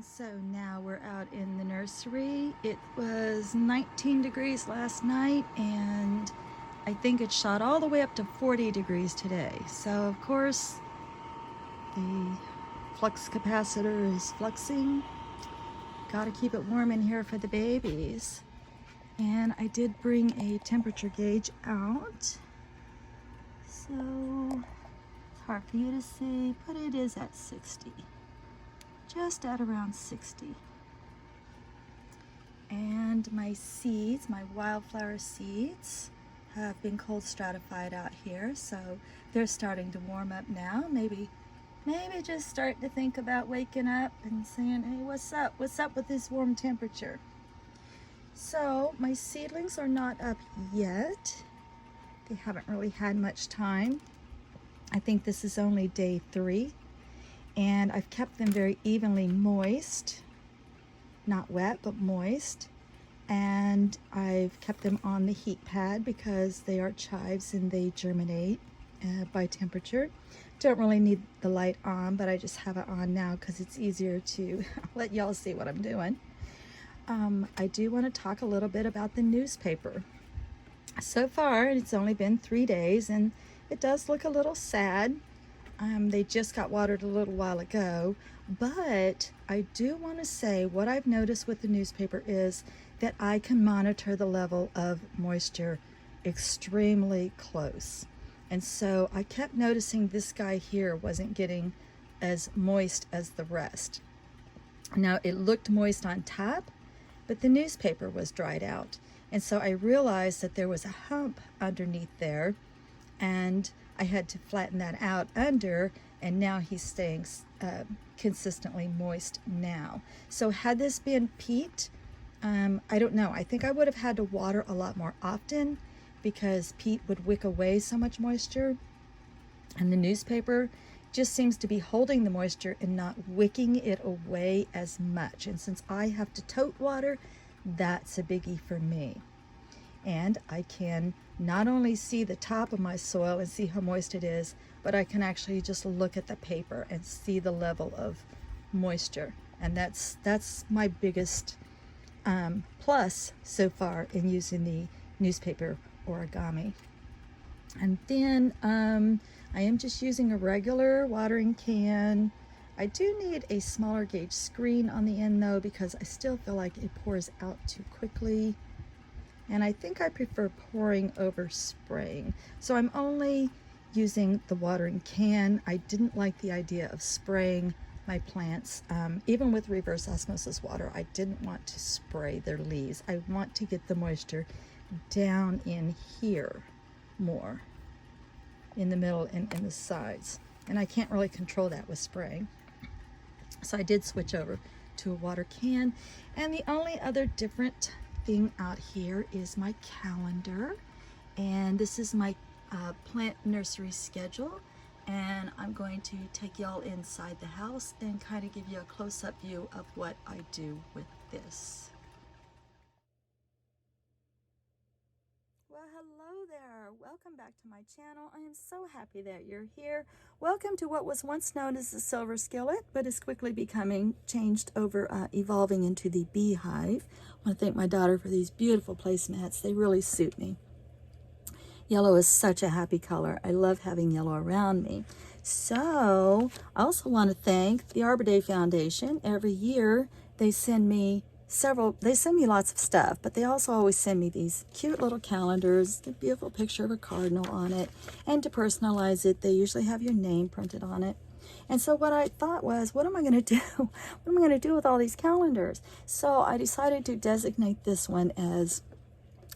So now we're out in the nursery. It was 19 degrees last night and I think it shot all the way up to 40 degrees today. So of course the flux capacitor is fluxing. Gotta keep it warm in here for the babies. And I did bring a temperature gauge out. So it's hard for you to see, but it is at 60. Just at around 60. And my seeds, my wildflower seeds, have been cold stratified out here, so they're starting to warm up now. Maybe just starting to think about waking up and saying, hey, what's up? What's up with this warm temperature? So my seedlings are not up yet. They haven't really had much time. I think this is only day 3. And I've kept them very evenly moist, not wet, but moist. And I've kept them on the heat pad because they are chives and they germinate by temperature. Don't really need the light on, but I just have it on now because it's easier to let y'all see what I'm doing. I do want to talk a little bit about the newspaper. So far, it's only been 3 days and it does look a little sad. They just got watered a little while ago, but I do want to say what I've noticed with the newspaper is that I can monitor the level of moisture extremely close. And so I kept noticing this guy here wasn't getting as moist as the rest. Now it looked moist on top, but the newspaper was dried out. And so I realized that there was a hump underneath there, and I had to flatten that out under, and now he's staying consistently moist now. So had this been peat, I don't know. I think I would have had to water a lot more often because peat would wick away so much moisture. And the newspaper just seems to be holding the moisture and not wicking it away as much. And since I have to tote water, that's a biggie for me. And I can not only see the top of my soil and see how moist it is, but I can actually just look at the paper and see the level of moisture. And that's my biggest plus so far in using the newspaper origami. And then I am just using a regular watering can. I do need a smaller gauge screen on the end though, because I still feel like it pours out too quickly. And I think I prefer pouring over spraying. So I'm only using the watering can. I didn't like the idea of spraying my plants. Even with reverse osmosis water, I didn't want to spray their leaves. I want to get the moisture down in here more, in the middle and in the sides. And I can't really control that with spraying. So I did switch over to a water can. And the only other different thing out here is my calendar, and this is my plant nursery schedule, and I'm going to take y'all inside the house and kind of give you a close-up view of what I do with this. Well, hello there. Welcome back to my channel. I am so happy that you're here. Welcome to what was once known as the silver skillet, but is quickly becoming changed over, evolving into the beehive. I want to thank my daughter for these beautiful placemats. They really suit me. Yellow is such a happy color. I love having yellow around me. So I also want to thank the Arbor Day Foundation. Every year they send me lots of stuff, but they also always send me these cute little calendars, a beautiful picture of a cardinal on it, and to personalize it, they usually have your name printed on it. And so what I thought was, what am I going to do? What am I going to do with all these calendars? So I decided to designate this one as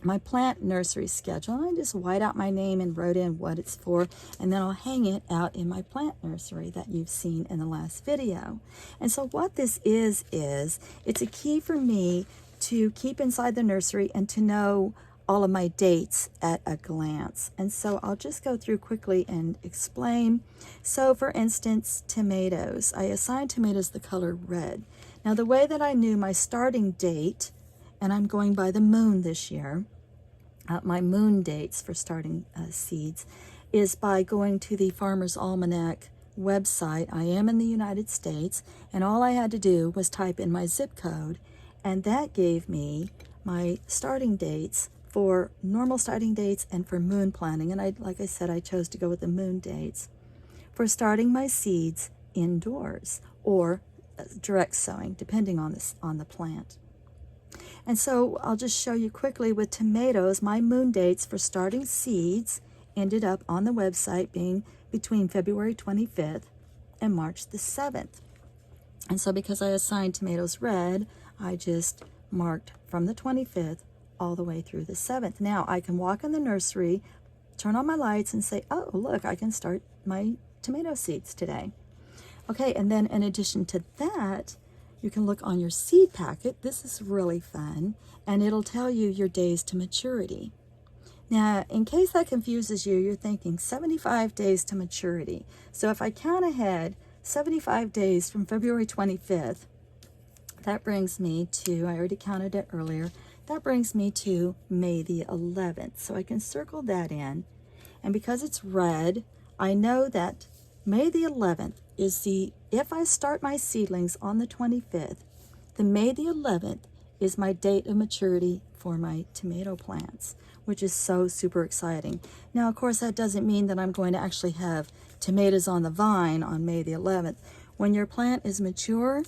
my plant nursery schedule. I just white out my name and wrote in what it's for, and then I'll hang it out in my plant nursery that you've seen in the last video. And so what this is it's a key for me to keep inside the nursery and to know all of my dates at a glance. And so I'll just go through quickly and explain. So for instance, tomatoes. I assigned tomatoes the color red. Now the way that I knew my starting date, and I'm going by the moon this year, my moon dates for starting seeds, is by going to the Farmer's Almanac website. I am in the United States, and all I had to do was type in my zip code, and that gave me my starting dates for normal starting dates and for moon planting. And like I said, I chose to go with the moon dates for starting my seeds indoors or direct sowing, depending on the plant. And so I'll just show you quickly with tomatoes, my moon dates for starting seeds ended up on the website being between February 25th and March the 7th. And so because I assigned tomatoes red, I just marked from the 25th all the way through the 7th. Now I can walk in the nursery, turn on my lights and say, oh, look, I can start my tomato seeds today. Okay, and then in addition to that, you can look on your seed packet. This is really fun, and it'll tell you your days to maturity. Now, in case that confuses you, you're thinking 75 days to maturity. So if I count ahead 75 days from February 25th, that brings me to, I already counted it earlier, that brings me to May the 11th. So I can circle that in, and because it's red, I know that May the 11th is if I start my seedlings on the 25th, the May the 11th is my date of maturity for my tomato plants, which is so super exciting. Now, of course, that doesn't mean that I'm going to actually have tomatoes on the vine on May the 11th. When your plant is mature,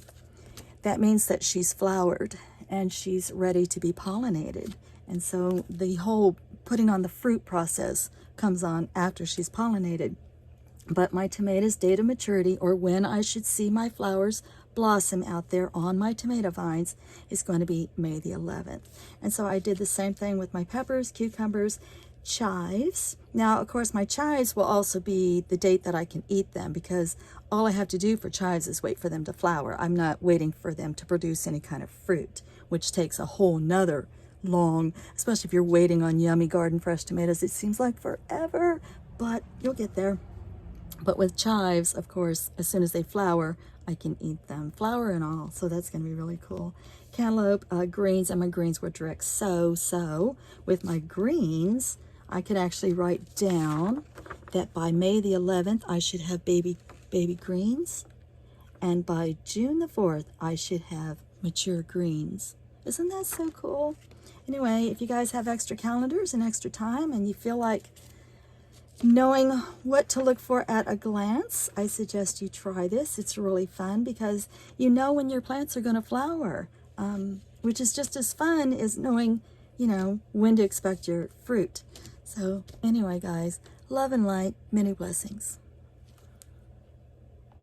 that means that she's flowered and she's ready to be pollinated. And so the whole putting on the fruit process comes on after she's pollinated. But my tomatoes' date of maturity, or when I should see my flowers blossom out there on my tomato vines, is going to be May the 11th. And so I did the same thing with my peppers, cucumbers, chives. Now, of course, my chives will also be the date that I can eat them, because all I have to do for chives is wait for them to flower. I'm not waiting for them to produce any kind of fruit, which takes a whole nother long, especially if you're waiting on yummy garden fresh tomatoes. It seems like forever, but you'll get there. But with chives, of course, as soon as they flower, I can eat them, flower and all. So that's going to be really cool. Cantaloupe, greens, and my greens were direct sow. So with my greens, I could actually write down that by May the 11th, I should have baby greens. And by June the 4th, I should have mature greens. Isn't that so cool? Anyway, if you guys have extra calendars and extra time and you feel like knowing what to look for at a glance, I suggest you try this. It's really fun because you know when your plants are going to flower, which is just as fun as knowing, when to expect your fruit. So anyway, guys, love and light, many blessings.